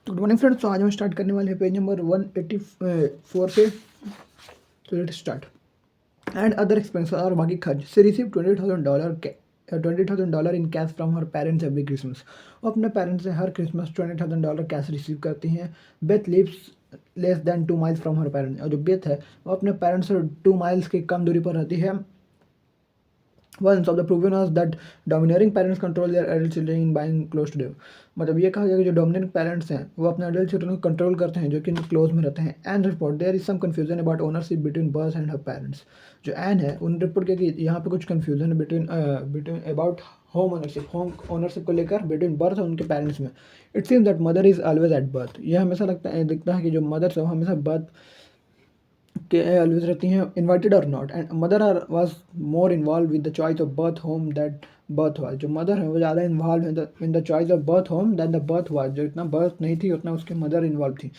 Good morning friends. तो आज हम स्टार्ट करने वाले हैं पेज नंबर 184 से। तो let start. And other expenses और बाकी खर्च से receive $20,000 in cash from her parents every Christmas. वो अपने पेरेंट्स से हर क्रिसमस $20,000 कैश रिसीव करती हैं। Beth lives less than 2 miles from her parents. और जो बेथ है वो अपने पेरेंट्स से 2 माइल्स की कम दूरी पर रहती है। Once of the proven was that domineering parents control their adult children in buying close to them। मतलब ये कहा गया कि जो डोमिनेटिंग पेरेंट्स हैं वो अपने एडल्ट चिल्ड्रन को कंट्रोल करते हैं जो कि क्लोज में रहते हैं। And report there is some confusion about ownership between Beth and her parents. जो एन है उन रिपोर्ट किया कि यहाँ पे कुछ कंफ्यूजन है बिटवीन अबाउट होम ओनरशिप को लेकर बिटवीन बर्थ और उनके पेरेंट्स में। It seems that mother is always at birth. यह हमेशा दिखता है कि जो मदर है वो हमेशा बर्थ के always रहती हैं इन्वाइटेड और not. And mother are was more involve with the choice of Beth home that Beth was. जो मदर है वो ज़्यादा involve in the choice of Beth home that the Beth was. जो इतना बर्थ नहीं थी उतना उसके मदर इन्वॉल्व थी।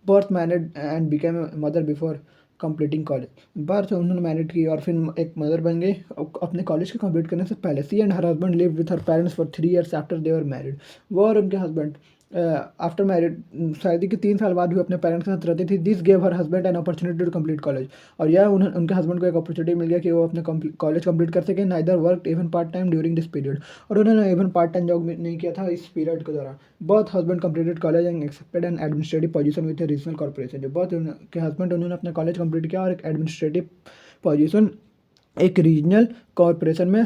Beth married and became mother before completing college. Beth उन्होंने मैरिड की और फिर एक मदर बन गई अपने कॉलेज को कंप्लीट करने से पहले। She and her husband live with her parents for 3 years after they were married. वो और उनके हस्बैंड आफ्टर मैरिड शादी के 3 साल बाद भी अपने पेरेंट्स के साथ रहती थी। This gave her husband an opportunity to complete college. और यह उनके हस्बैंड को एक अपॉर्चुनिटी मिल गया कि वो अपने कॉलेज कंप्लीट कर सकें। Neither work even part time during this period. और उन्होंने इवन पार्ट टाइम जॉब नहीं किया था इस पीरियड के दौरान। Birth husband completed college and accepted N administrative position with A regional corporation. जो बर्थ के हस्बैंड उन्होंने अपना कॉलेज कंप्लीट किया और एक एडमिनिस्ट्रेटिव पोजीशन एक रीजनल कॉरपोरेशन में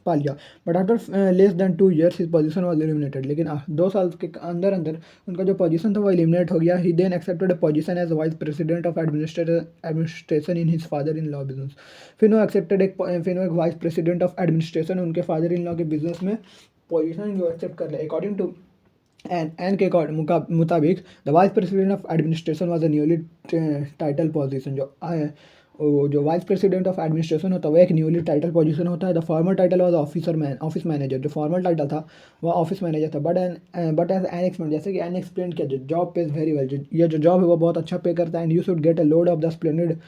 पा लिया। But after less than 2 years his position was eliminated. लेकिन 2 साल के अंदर अंदर उनका जो पोजीशन था वो एलिमिनेट हो गया। He then accepted a position as vice president of administration in his father in law business. फिर वो एक वाइस प्रेसिडेंट ऑफ एडमिनिस्ट्रेशन उनके फादर इन लॉ के बिजनेस में पोजीशन जो एक्सेप्ट कर लिया। अकॉर्डिंग टू एन के मुताबिक the vice president of administration was a newly title position. जो वाइस प्रेसिडेंट ऑफ एडमिनिस्ट्रेशन होता है वो एक न्यूली टाइटल पोजीशन होता है। The formal title was office manager. जो फॉर्मल टाइटल था वो ऑफिस मैनेजर था। बट एज एन एक्सप्लेन, जैसे कि एन एक्सप्लेन किया, जो जॉब पेज वेरी वेल। ये जो जॉब है वो बहुत अच्छा पे करता है। And you should get a load of the splendid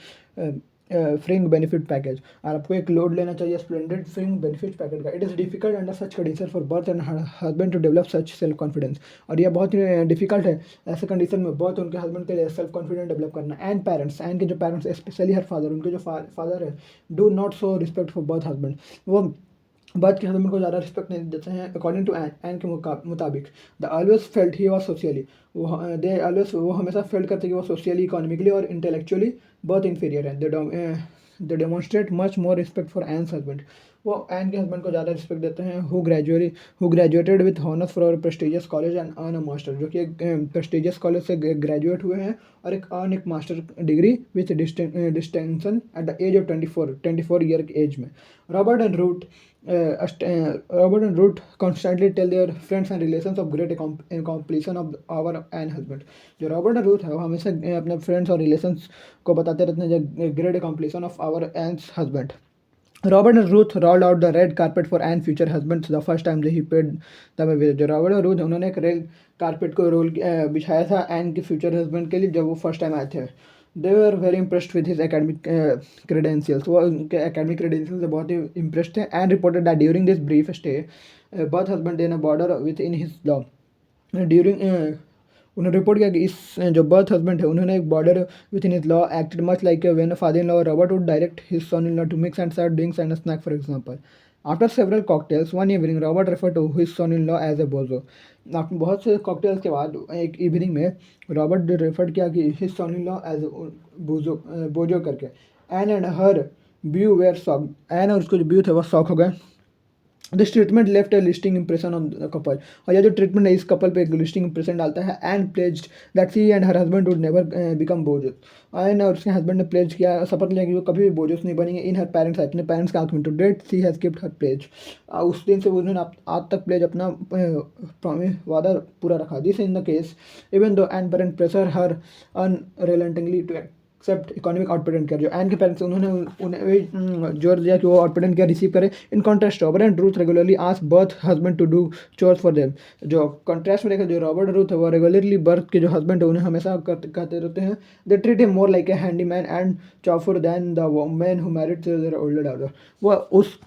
fringe benefit package. और आपको एक लोड लेना चाहिए स्प्लेंडेड फ्रिंग बेनिफिट पैकेज का। It is difficult under such condition for Beth and husband to develop such self confidence. और यह बहुत ही difficult है ऐसे कंडीशन में बर्थ उनके हस्बैंड के लिए सेल्फ कॉन्फिडेंस डेवलप करना। एंड पेरेंट्स, एंड के जो पेरेंट्स स्पेशली हर फादर, उनके जो फादर है do not show respect for birth husband. वो बर्थ के हस्बैंड को ज़्यादा रिस्पेक्ट नहीं देते हैं। अकॉर्डिंग टू एन के मुताबिक the always felt he was socially, वो हमेशा फेल्ट करते कि वो सोशियली, इकोनॉमिकली और इंटेलेक्चुअली बहुत इंफीरियर है। They demonstrate much more respect for Ann's husband. वो एन के हस्बैंड को ज़्यादा रिस्पेक्ट देते हैं। Who graduated with honours from prestigious college and earn a master. जो कि एक प्रेस्टिजियस कॉलेज से ग्रेजुएट हुए हैं और एक master degree with distinction at the age of 24 year की एज में। Robert and Ruth constantly tell their friends and relations of great accomplishment of our and husband। जो रॉबर्ट एंड रूथ है वो हमेशा अपने फ्रेंड्स और रिलेशंस को बताते रहते हैं great accomplishment of our and husband. Robert and Ruth rolled out the red carpet for Anne's future husband the first time he paid them a visit। जो रॉबर्ट और रूथ उन्होंने एक रेड कारपेट को बिछाया था एन के future husband के लिए जब वो फर्स्ट टाइम आए थे। They were very impressed with his academic credentials. वो उनके एकेडमिक क्रेडेंशियल से बहुत ही इम्प्रेस्ड थे। And reported that during this brief stay Beth husband then a boarder with in his law. During उन्होंने रिपोर्ट किया कि इस जो बर्थ हस्बैंड है उन्होंने एक boarder with in his law acted much like when father in law Robert would direct his son in law to mix and serve drinks and snack for example. After several cocktails one evening Robert refer to his son in law as a bozo. बहुत से cocktails के बाद एक evening में Robert ने refer किया कि his son in law as bozo करके। And her views were shock. एन और उसको जो व्यू थे वो शॉक हो गए। This treatment left a lasting impression on the couple. और यह जो ट्रीटमेंट है इस कपल पे एक लिस्टिंग इंप्रेशन डालता है। And pledged that she and her husband would never become bozos. And और उसके हस्बैंड ने प्लेज किया, शपथ लिया कि वो कभी भी बोजोस नहीं बनेंगे इन हर पेरेंट्स, अपने पेरेंट्स के आंख में। To date she has kept her pledge. उस दिन से उन्होंने आज तक प्लेज अपना प्रॉमिस वादा पूरा रखा। This in the case even though and parent pressure her unrelentingly to accept economic output care. जो एन के पेरेंट्स उन्होंने उन्हें जोर दिया कि वो आउटपुट केयर रिसीव करें। In contrast Robert and Ruth regularly ask Beth husband to do chores for them. जो कॉन्ट्रास्ट में देखा, जो रॉबर्ट रूथ है वो रेगुलरली बर्थ के जो हस्बैंड है उन्हें हमेशा कहते रहते हैं they treat him more like a handy man and chauffeur than the man who married their older daughter. वो उस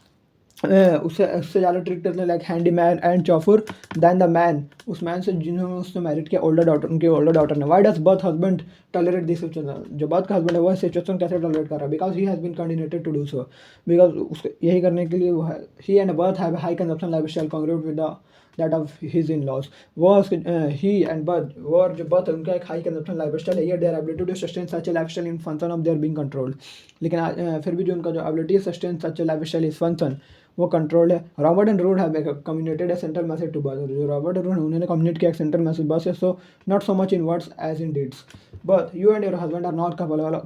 उससे उससे ज़्यादा ट्रीट करते हैं like handy man and chauffeur than the man, उस मैन से जिन्होंने उसने मैरिड किया ओल्डर डॉटर, उनके ओल्डर डॉटर ने। Why does Beth husband tolerate this situation, जो बर्थ का हस्बैंड है वह सिचुएशन कैसे टॉलरेट कर रहा है? Because he has been continued to do so, because उसको यही करने के लिए वो है, he and Beth have high consumption life style congruent with the that of his in laws. वो उसके ही एंड बर्थ, वो और जो बर्थ है उनका एक हाई कंजप्शन लाइफ स्टाइल है, their ability to sustain such a lifestyle in function of their being controlled. लेकिन फिर भी जो उनका जो एबिलिटी है sustain such a lifestyle is function, वो कंट्रोल्ड है। Robert and Ruth have communicated a central message to Beth, जो रॉबर्ट और रूड उन्होंने कम्युनिकेट किया एक सेंट्रल मैसेज बर्थ से, so not so much in words as in deeds. But you and your husband are not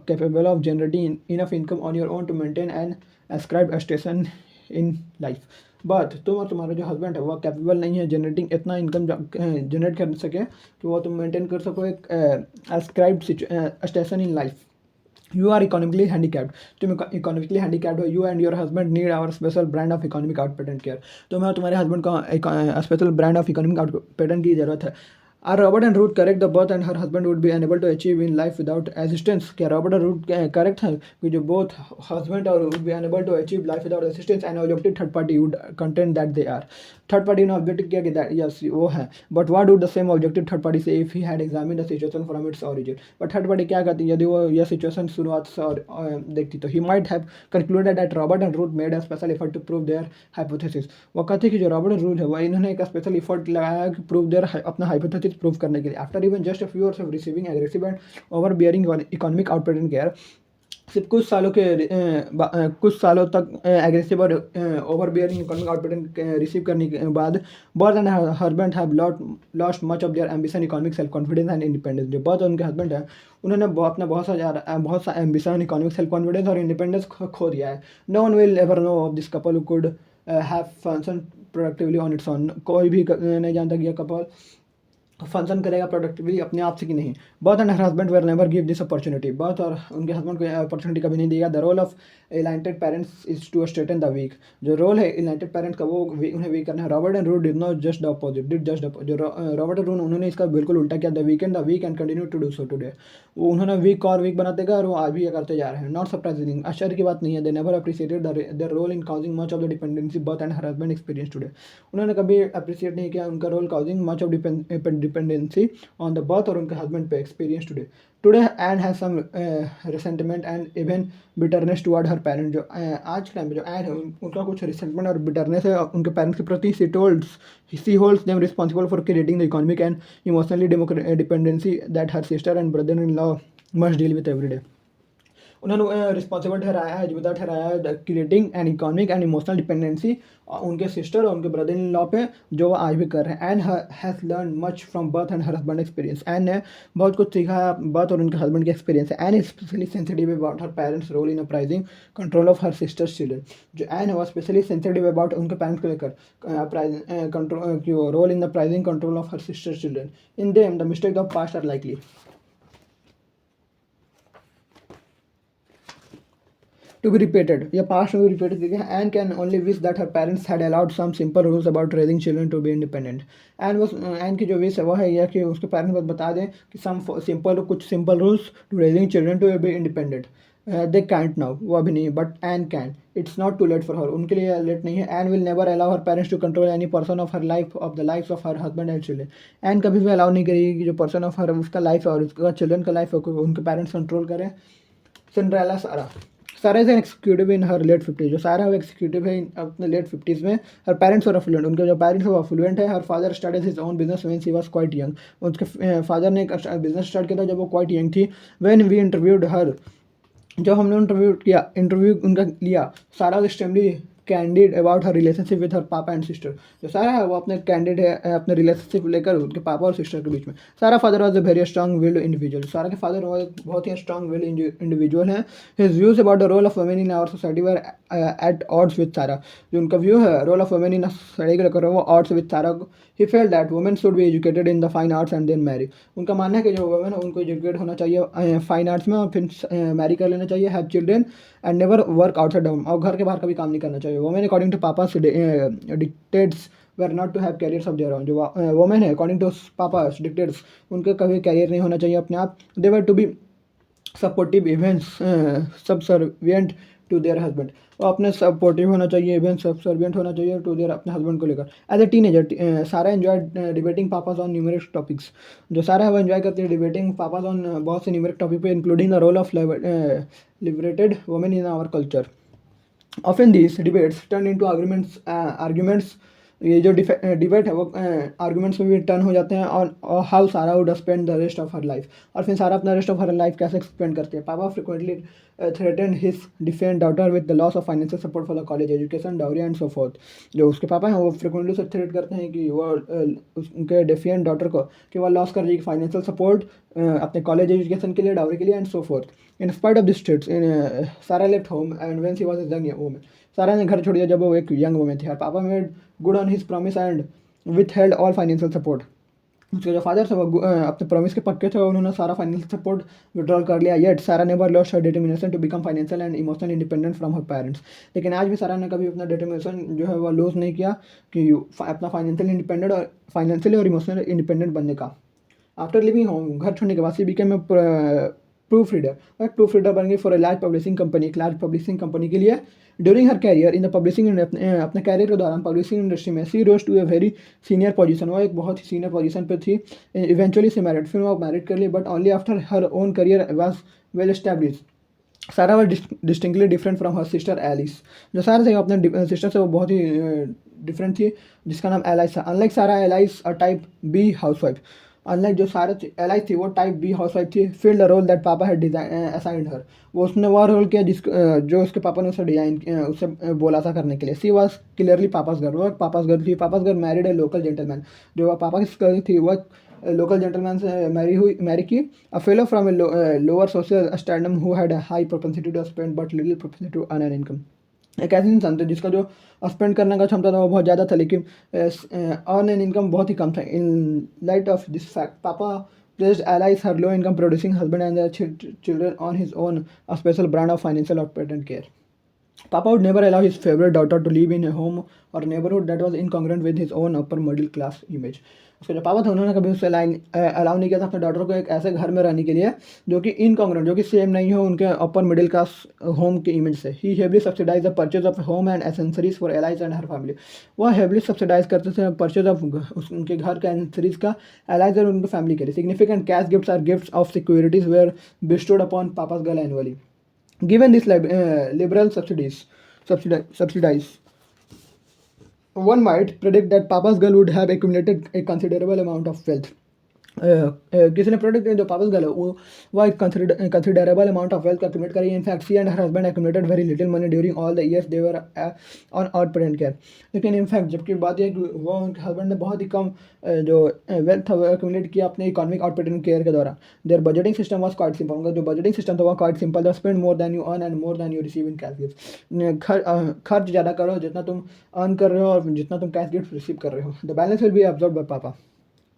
capable of generating enough income on your own to maintain an ascribed station in life। But तुम और तुम्हारा जो husband है वह capable नहीं है generating इतना income generate कर सके कि वो तुम मेंटेन कर सको एक ascribed स्टेशन इन लाइफ। यू आर इकोनॉमिकली हैंडीकैप्ड, तुम इकोनॉमिकली हैंडीकैप्ड हो। You and your husband need our special brand of economic output and care, तुम्हें और तुम्हारे हस्बैंड को एक special brand of economic output की जरूरत है। Are Robert and Ruth correct the Beth and her husband would be unable to achieve in life without assistance, क्या रॉबर्ट और रूट करेक्ट है कि जो बोथ हस्बैंड और would be unable to achieve life without assistance and objective third party would content that they are. Third party ने objective किया कि that yes वो है, but what would the same objective third party से if he had examined the situation from its origin. But third party क्या करती है यदि वो यह सिचुएशन शुरुआत से देखती, तो he might have concluded that Robert and Ruth made a special effort to prove their hypothesis. वो कहते हैं कि जो रॉबर्ट और रूट है वह इन्होंने एक स्पेशल एफर्ट लगाया कि प्रूव देयर अपना हाइपोथेसिस प्रूव करने के लिए। After even just a few years of receiving aggressive and over bearing economic output and care, सिर्फ कुछ सालों तक एग्रेसिव और over bearing economic output receive करने के बाद birth and husband have lost much of their ambition economic self confidence and independence. जो birth और उनके हस्बैंड है उन्होंने अपना बहुत सा एम्बिशन इकोनॉमिक सेल्फ कॉन्फिडेंस और इंडिपेंडेंस खो दिया है। No one will ever know of this couple who could have function productively on its own, कोई भी नहीं जानता कि यह कपल फंक्शन करेगा प्रोडक्टिवली अपने आप से कि नहीं। Beth and her husband were never give this opportunity, Beth और उनके हस्बैंड को अपॉर्चुनिटी कभी नहीं दिया। The role of elated parents is to strengthen the weak, जो रोल है इलाइटेड पेरेंट्स का वो उन्हें वीक करना है। Robert and Ruth did not just the opposite, did just जो रॉबर्ट और रूट उन्होंने इसका बिल्कुल उल्टा किया। The weak and continue to do so today, वो उन्होंने वीक और वीक बनाते गए और वो आज भी ये करते जा रहे हैं। नॉट सरप्राइजिंग, आश्चर्य की बात नहीं है। They never appreciated their role in causing much of the dependency Beth and her husband experience today, उन्होंने कभी अप्रिशिएट नहीं किया उनका role causing much of dependency on the Beth और उनके हस्बैंड पे experience today. Today and has some resentment and even bitterness toward her parent, जो आज के टाइम पे जो एड है उनका कुछ रिसेंटमेंट और बिटरनेस है उनके पेरेंट्स के प्रति। She holds them responsible for creating the economic and emotionally dependency that her sister and brother in law must deal with every day, उन्होंने रिस्पॉन्सिबल ठहराया है, जिम्मेदार ठहराया है creating an economic and emotional dependency उनके sister और उनके brother in law पे, जो वो आज भी कर रहे हैं। And has learn much from birth and her husband experience, and ने बहुत कुछ सीखा है बर्थ और उनके हस्बैंड के एक्सपीरियंस है। And especially sensitive about her parents role in uprising control of her sisters children, जो एंड है वो स्पेशली सेंसिटिव अबाउट उनके पेरेंट्स को लेकर कंट्रोल की role in the prising control of her sisters children. In them the mistake of past are likely to be repeated, या past में भी repeated देखिए। Anne can only wish that her parents had allowed some simple rules about raising children to be independent। Anne की जो wish है वो है यह कि उसके पेरेंट्स बस बता दें कि कुछ simple rules to raising children to be independent। They can't now, वो अभी नहीं, but Anne can। It's not too late for her, उनके लिए लेट नहीं है। Anne will never allow her parents to control any portion of her life of the lives of her husband and children। Anne कभी भी allow नहीं करेगी कि जो पर्सन ऑफ हर उसका लाइफ है और उसका चिल्ड्रन का लाइफ है उनके पेरेंट्स कंट्रोल करें। Cinderella Sarah is an executive in her late 50, जो सारा वो एग्जीक्यूटिव है अपने लेट 50s में। हर पेरेंट्स और अफ्लुएंट, उनके जो पेरेंट्स वो अफ्लुएंट है। Her father started his own business when she was quite young, उसके फादर ने एक बिजनेस स्टार्ट किया था जब वो क्वाइट यंग थी। व्हेन वी इंटरव्यूड हर, जब हमने इंटरव्यू उनका लिया, सारा extremely candid about her relationship with her पापा एंड सिस्टर, जो सारा है वो अपने कैंडिड है अपने रिलेशनशिप लेकर उनके पापा और सिस्टर के बीच में। Sarah father was a very strong willed individual, Sarah के फादर बहुत ही स्ट्रॉन्ग विल्ड इंडिविजुअल हैं। His views about the role of women in our society were at odds with Sarah, जो उनका व्यू है role of women in society को लेकर वो odds with Sarah. He felt that women should be educated in the fine arts and then marry, उनका मानना है कि जो वुमेन है उनको एजुकेट होना चाहिए फाइन आर्ट्स में और फिर मैरी कर लेना चाहिए, have children and never work outside home, और घर के बाहर कभी काम नहीं करना चाहिए। Women according to papa dictates were not to have careers of their own, जो वुमेन है अकॉर्डिंग टू पापा डिक्टेट्स उनके कभी कैरियर नहीं होना चाहिए अपने आप। They were to be supportive events subservient to their husband. वो अपने सपोर्टिव होना चाहिए, इवन सबसर्विएंट होना चाहिए टू देयर अपने हस्बैंड को लेकर। एज ए टीनेजर सारा enjoy debating papa's on numerous topics. जो सारा है वो एंजॉय करती है डिबेटिंग पापास ऑन बहुत से न्यूमरिक टॉपिक पे, including the role of liberated women in our culture. Often these debates turn into arguments। ये जो डिबेट है वो आर्गूमेंट्स में भी टर्न हो जाते हैं। और हाउ सारा would spend the rest of her life, और फिर सारा अपना रेस्ट ऑफ हर लाइफ कैसे स्पेंड करते हैं। पापा frequently threaten his defend daughter with the loss of financial support for the college education, dowry and so fourth. जो उसके पापा हैं वो फ्रिक्वेंटली से थ्रेट करते हैं कि वो उनके डिफेंड डॉटर को कि वह लॉस कर जाएगी फाइनेंशियल सपोर्ट अपने कॉलेज एजुकेशन के लिए, डाउरी के लिए and so forth. In spite of this threats Sarah left home and when she was a young woman. Sarah ने घर छोड़ दिया जब वो एक यंग वुमन थी। और पापा made good on his promise and with held all financial support. उसके जो फादर थे वो अपने प्रॉमिस के पक्के थे, उन्होंने सारा फाइनेंशियल सपोर्ट विड्रॉल कर लिया। Yet Sarah never lost her determination to become financial and emotional independent from her parents. लेकिन आज भी सारा ने कभी अपना डिटर्मिनेशन जो है वो लूज नहीं किया कि अपना फाइनेंशियल इंडिपेंडेंट और फाइनेंशियली और इमोशनल इंडिपेंडेंट बनने का। आफ्टर लिविंग होम, घर छोड़ने के बाद सी बिकेम प्रूफ रीडर, और प्रूफ रीडर बन गई for a large publishing company, एक लार्ज पब्लिशिंग कंपनी के लिए। During her career in the publishing, अपने कैरियर के दौरान पब्लिशिंग इंडस्ट्री में she rose to a very senior position, वो एक बहुत ही सीनियर पोजीशन पे थी। इवेंचुअली सी मैरिड, फिर वो मैरिड कर ली, but only after her own career was well establish. Sarah was distinctly different from her sister Alice. जो सारा थे अपने सिस्टर से वो बहुत ही डिफरेंट थी, जिसका नाम एलाइस था। Unlike Sarah, Alice a type B housewife. Unlike जो सारा एलाइस थी वो टाइप बी हाउसवाइफ थी। Filled the role that papa had assigned her, वो उसने वह रोल किया जो उसके पापा ने उसे डिजाइन उससे बोला था करने के लिए। सी वॉज क्लियरली पापास गर्ल, वो पापास गर्ल थी। पापास गर्ल मैरिड ए लोकल जेंटलमैन, जो पापा की गर्ल थी वह लोकल जेंटलमैन से मैरी की। A fellow from a lower social standard who had a high propensity to spend but little propensity to earn an income. एक ऐसे इंसान थे जिसका जो स्पेंड करने का क्षमता था वो बहुत ज़्यादा था, लेकिन अर्न एन इनकम बहुत ही कम था। In light of this fact पापा placed allies her low income producing husband and their children on his own a special brand of financial outpatient care. Papa would never allow his favorite daughter to live in a home or neighborhood that was incongruent with his own upper middle class image. उसके जो पापा थे उन्होंने कभी उसे allow नहीं किया था अपने डॉटर को एक ऐसे घर में रहने के लिए जो कि इनकॉन्ग्रुएंट, जो कि सेम नहीं हो उनके अपर मिडिल क्लास होम के इमेज से। He heavily subsidise the purchase of home and accessories for Alice and her family. वह हेवली सब्सिडाइज करते थे परचेज ऑफ उनके घर के एसेंसरीज का एलाइज और उनके फैमिली के लिए। Significant cash gifts or gifts of securities were bestowed upon papa's girl annually. Given this liberal subsidies, one might predict that Papa's girl would have accumulated a considerable amount of wealth. किसी ने product जो पापस girl है वो एक considerable amount of wealth का accumulate करी। In fact she and her husband accumulated very little money during all the years they were on out parent care. लेकिन in fact जबकि बात यह है कि वो उनके हस्बैंड ने बहुत ही कम जो वेल्थ था वो एक्यूमुलेट किया अपने इकोनॉमिक आउट पेरेंट केयर के दौरान। Their budgeting system was quite simple, उनका जो बजटिंग सिस्टम था वो क्वाइट सिंपल था। Spend more than you earn and more than you receive in cash gift. खर्च ज़्यादा करो जितना तुम अर्न कर रहे हो और जितना तुम कैश गिफ्ट रिसीव कर रहे हो। The balance will be absorbed by papa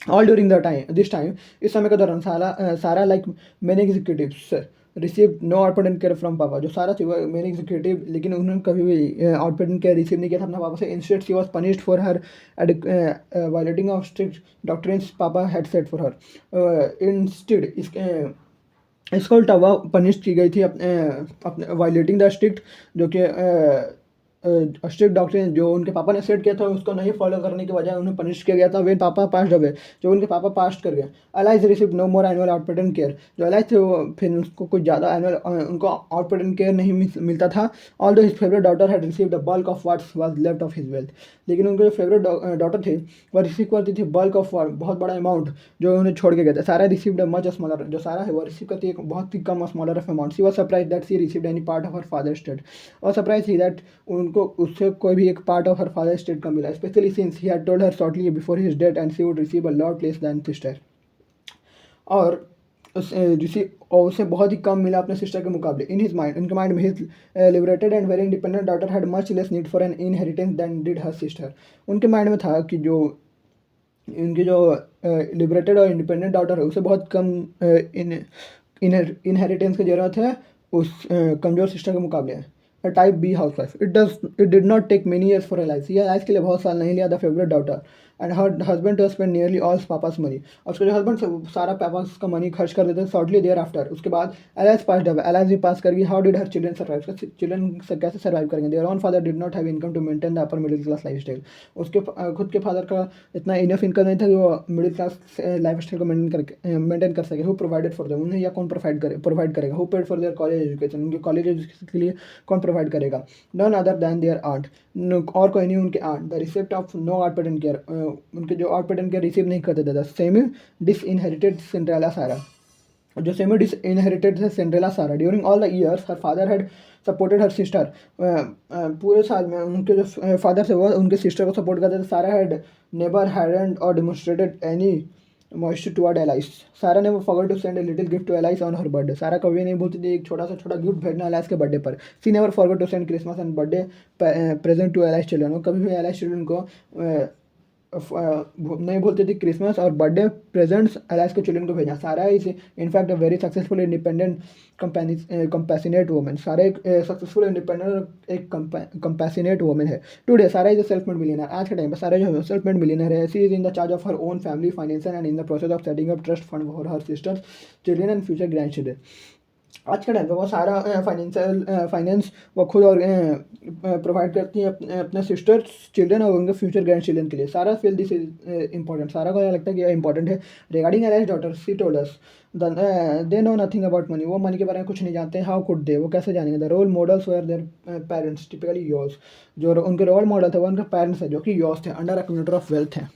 all during this time. इस समय के दौरान Sarah like many executives receive no output care from papa. जो सारा थी वो मेनी एग्जीक्यूटिव, लेकिन उन्होंने कभी भी आउटपुट केयर रिसीव नहीं किया था अपने पापा से। Instead she was punished for her violating of strict doctrines papa had set for her. Instead इसको उल्टा हुआ पनिश की गई थी अपने वायलेटिंग द स्ट्रिक्ट, जो कि स्ट्रिक्ट डॉक्ट्रिन जो उनके पापा ने सेट किया था उसको नहीं फॉलो करने की वजह उन्हें पनिश किया गया था। वे पापा पास्ट अवे, जो उनके पापा पास्ट कर गए। एलाइज रिसीव नो मोर एनुअल आउटपेटेंट केयर। जो एलाइज थे वो फिर उसको कुछ ज़्यादा एनुअल उनको आउटपेटेंट केयर नहीं मिलता था। ऑल दो his favourite daughter had received the bulk of what's was left of his wealth. लेकिन उनके जो फेवरेट डॉटर थे वह रिसीव करती थी बल्क ऑफ बहुत बड़ा अमाउंट जो उन्हें छोड़ के गए थे। सारा रिसीव्ड अ मच स्मॉलर, जो सारा है वो रिसीव करती है एक बहुत ही कम smaller of amount. She was surprise that she received any part of her father estate, और सरप्राइज थी दैट उनको उससे कोई भी एक part of her father estate का मिला, especially since he had told her shortly before his death and she would receive a lot less than sister. और उसे बहुत ही कम मिला अपने सिस्टर के मुकाबले। इन हिज माइंड, उनके माइंड में his liberated and very independent daughter had much less need for an inheritance than did her sister. उनके माइंड में था कि जो इनकी जो लिबरेटेड और इंडिपेंडेंट डॉटर है उसे बहुत कम इनहेरिटेंस की जरूरत है उस कमजोर सिस्टर के मुकाबले। Type B housewife, it did not take many years for Alice. ये एलाइज के लिए बहुत साल नहीं लिया। The favourite daughter and her husband to spend nearly all papa's money, और उसका जो हस्बैंड सारा पापा का मनी खर्च कर देते हैं शॉर्टली देयर आफ्टर। उसके बाद एलाइज पास अवे, एलाइज भी पास करके how did her children survive, children कैसे सर्वाइव करेंगे। Their own father did not have income to maintain the upper middle class lifestyle, उसके खुद के फादर का इतना इनफ इनकम नहीं था कि वो मिडिल क्लास लाइफ स्टाइल को मेंटेन कर सके। हु प्रोवाइडेड फॉर देम, उन्हें या कौन प्रोवाइड करेगा। Who paid for their college education, उनके कॉलेज एजुकेशन के लिए कौन प्रोवाइड करेगा। None other than their art, और कोई नहीं उनके art. The receipt of no art parent care, उनके जो आर्ट पेरेंट केयर रिसीव नहीं करते थे। सेमी डिस इनहेरिटेड सिंड्रेला सारा, जो सेमी डिस इनहेरिटेड थे सिंड्रेला सारा। During all the years her father had supported her sister, पूरे साल में उनके जो फादर थे वो उनके सिस्टर को सपोर्ट करते थे। सारा हैड नेबर हैडेंट और demonstrated any moisture toward Alice, Sarah ने वो forgot to send a little gift to Alice on her birthday, Sarah कभी नहीं भूलती थी एक छोटा गिफ्ट भेजना एलाइस के बर्थडे पर। She never forgot to send Christmas and birthday present to Alice children, वो कभी भी एलाइस चिल्ड्रन को नहीं भूलती थी क्रिसमस और बर्थडे प्रेजेंट्स एलाइस के चिल्ड्रन को भेजना। सारा is in fact a very successful independent compassionate woman, सारा एक सक्सेसफुल इंडिपेंडेंट एक कंपैशनेट वुमन है। टुडे सारा is a self made millionaire, आज के टाइम पर सारा जो है सेल्फ मेड मिलियनर है। She is in the charge of her own family financial and in the process of setting up trust fund for her sisters children and future grandchildren. आज के time पे वो सारा finance वो खुद और provide करती है अपने सिस्टर्स चिल्ड्रन और उनके फ्यूचर ग्रैंड चिल्ड्रन के लिए। सारा फील दिस इज इंपॉर्टेंट, सारा को लगता है कि यह इंपॉर्टेंट है। Regarding allies daughter C told us they know nothing about money, वो मनी के बारे में कुछ नहीं जानते। हाउ कुड दे, वो कैसे जानेंगे। The role models were their parents typically yours, जो उनके रोल मॉडल थे वो उनके पेरेंट्स है जो कि योर्स थे, अंडर एक्यूमुलेटर ऑफ वेल्थ है।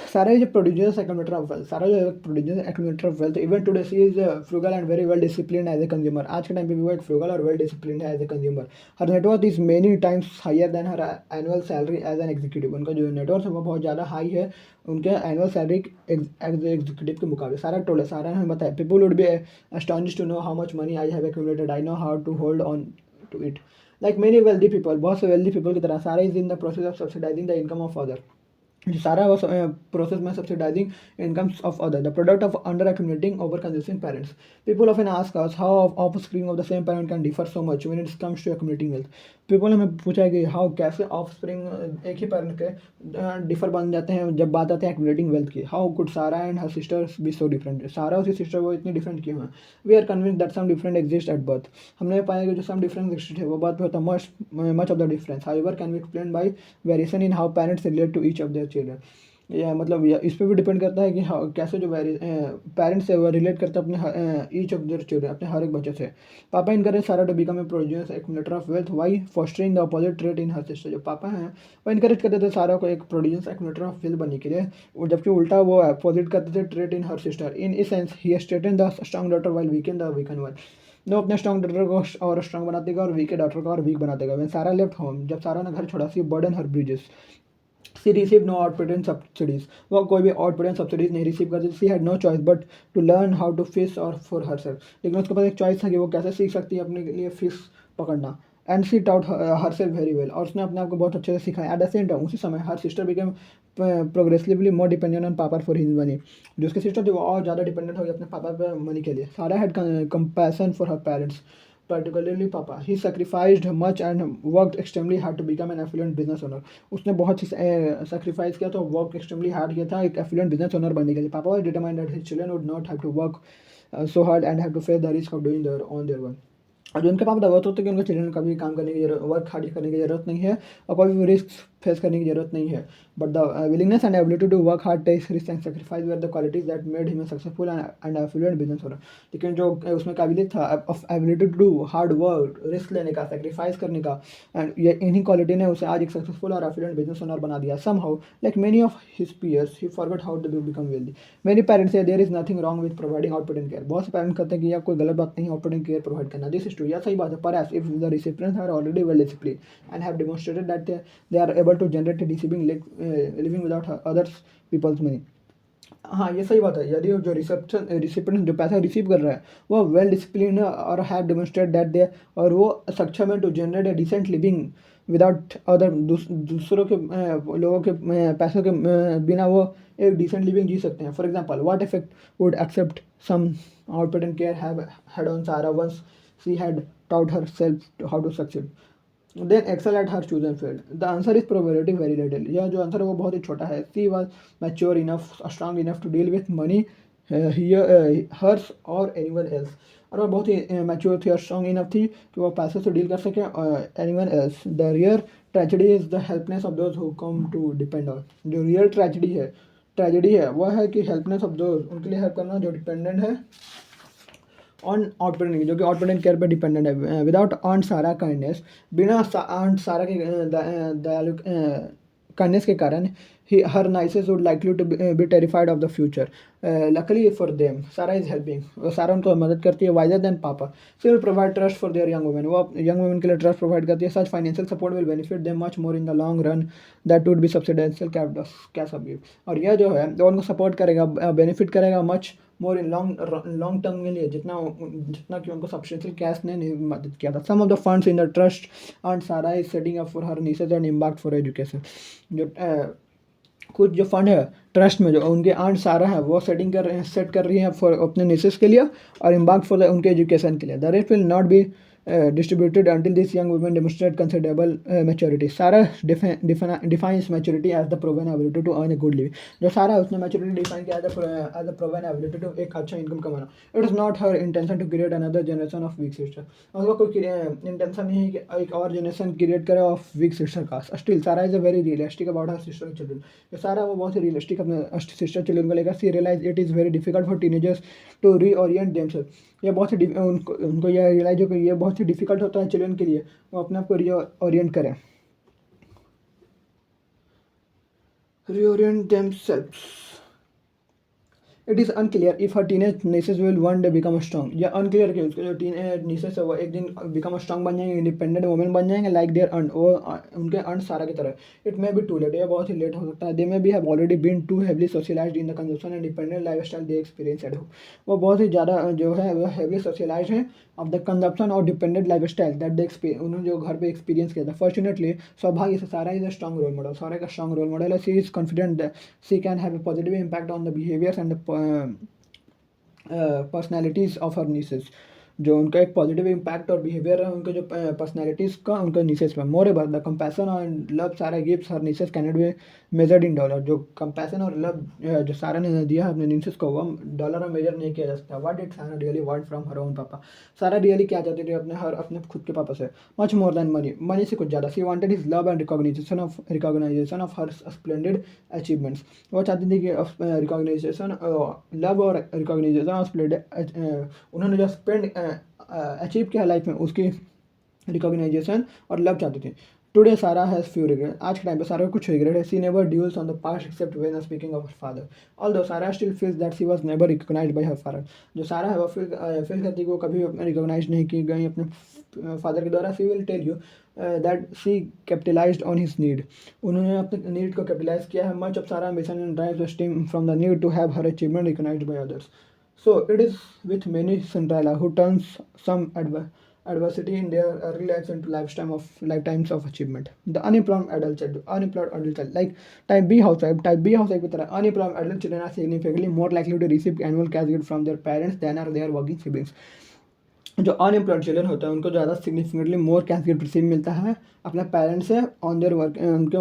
सारा जो producers accumulator of wealth, Sarah जो producer accumulator of wealth. Even today she is frugal and very well discipline as a consumer, आज के टाइम पे भी वो एक फ्रूगल और वेल डिसिप्लिन है as a consumer. Her net worth is many times higher than her annual salary as an executive, उनका जो नेटवर्थ है वो बहुत ज़्यादा हाई है उनके एनुअल सैलरी एग्जीक्यूटिव के मुकाबले। सारा टोले सारा ने बताया people would be astonished to know how much money I have accumulated, I know how to hold on to it. Like many wealthy people, बहुत से वेल्दी पीपल की तरह Sarah is in the process of subsidising the income of other, Sarah वो process में subsidising incomes of other, the product of under accumulating over consuming parents. People often ask us how offspring of the same parent can differ so much when it comes to accumulating wealth. People हमें पूछा है कि how कैसे offspring एक ही parent के differ बन जाते हैं जब बात आती है एक्यूमुलेटिंग वेल्थ की। How could Sarah and her sisters be so different, Sarah और उसकी सिस्टर वो इतनी डिफरेंट क्यों हैं। We are convinced that some different exist at birth, हमने पाया कि जो सम डिफरेंस एग्जिस्ट है वो बात पे होता है much of the difference however can be explain by variation in how parents relate to each of their children. या मतलब या इस पर भी डिपेंड करता है कि कैसे जो पेरेंट्स है वो रिलेट करते हैं अपने ईच ऑफ देयर चिल्ड्रन, अपने हर एक बच्चे से। Papa encourage Sarah to become a producer accumulator of wealth, by fostering the opposite trait in her sister. जो पापा हैं वो इनकरेज करते थे सारा को एक प्रोड्यूसर एक्यूमुलेटर ऑफ वेल्थ बनने के लिए, जबकि उल्टा वो अपोजिट करते थे trait in her sister. In this sense he strengthen the strong daughter while weaken the weaken one, वो अपने स्ट्रॉन्ग डॉटर को और स्ट्रॉन्ग बना देगा और वीक के डॉटर को और वीक बना देगा। when सारा लेफ्ट होम, जब सारा ने घर छोड़ा, she burden her bridges, she receive no output subsidies, वो कोई भी आउटपुट सब्सिडीज नहीं रिसीव करती। She had no choice but to learn how to fish और फॉर हर सेल्फ, लेकिन उसके पास एक चॉइस था कि वो कैसे सीख सकती है अपने लिए फिश पकड़ना। And she taught herself very well, और उसने अपने आप को बहुत अच्छे से सिखाया। एट द सेम टाइम उसी समय her sister became progressively more dependent on पापा फॉर हिज मनी, जो उसके सिस्टर थे वो और ज़्यादा डिपेंडेंट हो गई अपने पापा पर मनी के लिए। सारा had compassion for her parents particularly papa, he sacrificed much and worked extremely hard to become an affluent business owner, उसने बहुत ही sacrifice किया तो work extremely hard किया था एक affluent business owner बनने के लिए। पापा was determined that his children would not have to work so hard and have to face the risk of doing their own their work। और जो उनके पापा दावत होते कि उनके चिल्ड्रन को कभी काम करने की जरूरत, वर्क हार्ड करने की ज़रूरत नहीं है और कोई भी रिस्क फेस करने की ज़रूरत नहीं है। But the willingness and ability to work hard, take risk and sacrifice were the qualities that made him successful and affluent business owner. लेकिन जो उसमें काबिलियत था of ability to do hard work, risk लेने का, सेक्रीफाइस करने का, and ये इन्हीं क्वालिटी ने उसे आज एक सक्सेसफुल और एफ्लुएंट बिजनेस ओनर बना दिया। Somehow like many of his peers he forgot how to become wealthy. Many parents say there is nothing wrong with providing output and care, बहुत से पेरेंट्स कहते हैं कि यह कोई गलत बात नहीं आउटपुट एंड केयर प्रोवाइड करना। दिस इज ट्रू, यह सही बात है। पर if the recipients are already well disciplined and have demonstrated that they are able to generate a deceiving living without others people's money। हाँ ये सही बात है, यदि जो रिसिपिएंट जो पैसा रिसीव कर रहा है वो वेल डिसिप्लिन है और हैव डेमोन्स्ट्रेट दैट दे, और वो सक्षम है to generate a decent living without other, दूसरों के लोगों के पैसों के बिना वो एक डिसेंट लिविंग जी सकते हैं। For example what effect would accept some output and care have had on Sarah once she had taught herself how to succeed। Then excel at her chosen field. The answer is probability very little. यह जो answer है वो बहुत ही छोटा है। She was mature enough strong enough to deal with money hers और anyone else. और वह बहुत ही मैच्योर थी और स्ट्रांग इनफ थी कि वह पैसे से डील कर सके anyone else. The real tragedy is the helplessness of those who come to depend on. जो रियल ट्रेजेडी है वह है कि हेल्पनेस ऑफ दोज, उनके लिए हेल्प करना जो डिपेंडेंट है ऑन आउटपुटिंग, जो कि आउटपुटिंग केयर पर डिपेंडेंट है। विदाउट ऑन सारा काइंडनेस, बिना ऑन सारा के दयालु काइंडनेस के कारण ही her nieces would likely to be terrified of the future. Luckily for them Sarah is helping, Sarah उनको मदद करती है। Wiser than papa, she will provide trust for their young women. वो यंग वुमेन के लिए ट्रस्ट प्रोवाइड करती है। Such financial support will benefit them much more in the long run that would be substantial cash of give. और यह जो है वो उनको सपोर्ट करेगा, बेनिफिट करेगा much more in long term के लिए, जितना जितना कि उनको सब्सटेंशियल कैश ने नहीं मदद किया था। Some of the funds in the trust and Sarah is setting up for her nieces and impact for education. जो कुछ जो फंड है ट्रस्ट में, जो उनके आंट सारा है वो सेट कर रही है फॉर अपने निसेस के लिए और इम्पैक्ट फॉर उनके एजुकेशन के लिए। The rest will not be distributed until this young women demonstrate considerable maturity. सारा defines maturity as the proven ability to earn a good living. जो सारा उसने maturity define किया as the proven ability to एक अच्छा income कमाना. It is not her intention to create another generation of weak sister. उसका कोई intention नहीं है कि एक और generation create करे of weak sister का. Still सारा is a very realistic about her sister children. सारा वो बहुत ही realistic अपने sister children को लेकर. She realized it is very difficult for teenagers to reorient themselves. ये बहुत ही उनको यह रियलाइज हो कि ये बहुत ही डिफिकल्ट होता है चिल्ड्रन के लिए वो अपने आप को रीओरिएंट करें, reorient themselves. It is unclear if her teenage nieces will one day become strong. या अनक्लियर कि उसके जो टीनेज नीसेस है वो एक दिन बिकम स्ट्रॉन्ग बन जाएंगे, इंडिपेंडेंट वुमेन बन जाएंगे लाइक देयर अर्न, वो उनके अर्न सारा की तरह। It may be too late, ये बहुत ही लेट हो सकता है। They may be have already been too heavily socialised in the consumption and dependent lifestyle they experience at home. वो बहुत ही ज़्यादा जो है वो हेवली सोशलाइज है ऑफ द कंजप्शन और dependent lifestyle that they उन्होंने जो घर पे एक्सपीरियंस किया था। फॉर्चुनेटली सौभाग्य से Sarah is a strong role model, Sarah का स्ट्रॉन्ग रोल मॉडल है। She is confident that she can have a positive impact on the behaviours and personalities of her nieces. जो उनका एक पॉजिटिव इम्पैक्ट और behaviour है उनके जो personalities का उनके नीसेस में। Moreover the compassion and love Sarah gives her nieces can be measured in dollar. जो कंपैशन और लव जो सारा ने दिया अपने नीसेस को वो डॉलर में मेजर नहीं किया जा सकता। व्हाट डिड सारा really want from her own पापा। सारा रियली क्या चाहती थी अपने खुद के पापा से? Much more than money, money से कुछ ज़्यादा। She wanted his love and recognition of her splendid achievements. वो चाहती थी कि रिकॉग्नाइजेशन, लव और रिकॉग्नाइजेशन ऑफ स्प्लेंडेड, उन्होंने जो स्पेंड अचीव किया लाइफ में उसकी रिकॉग्नाइजेशन और लव चाहती थी। टुडे सारा हैज़ फ्यू रिग्रेट, आज के टाइम पे सारा को कुछ रिग्रेट है। She never dwells on the past except when speaking of her father, although Sarah still feels that she was never recognised by her father. जो सारा है वो फील करती है कि वो कभी रिकॉग्नाइज नहीं की गई अपने फादर के द्वारा। She will tell you that she capitalised on his need, उन्होंने अपने नीड को कैपिटलाइज किया है। Much of Sarah ambition and drive stem from the need to have her achievement recognised by others. So it is with many Cinderella who turns some adversity in their early lives into lifetimes of achievement. The unemployed adult child, like type B housewife की तरह unemployed adult children are significantly more likely to receive annual cash gift from their parents than are their working siblings. जो unemployed children होते हैं उनको ज़्यादा significantly more cash gift receive मिलता है अपने पेरेंट्स से ऑन देयर वर्क, उनके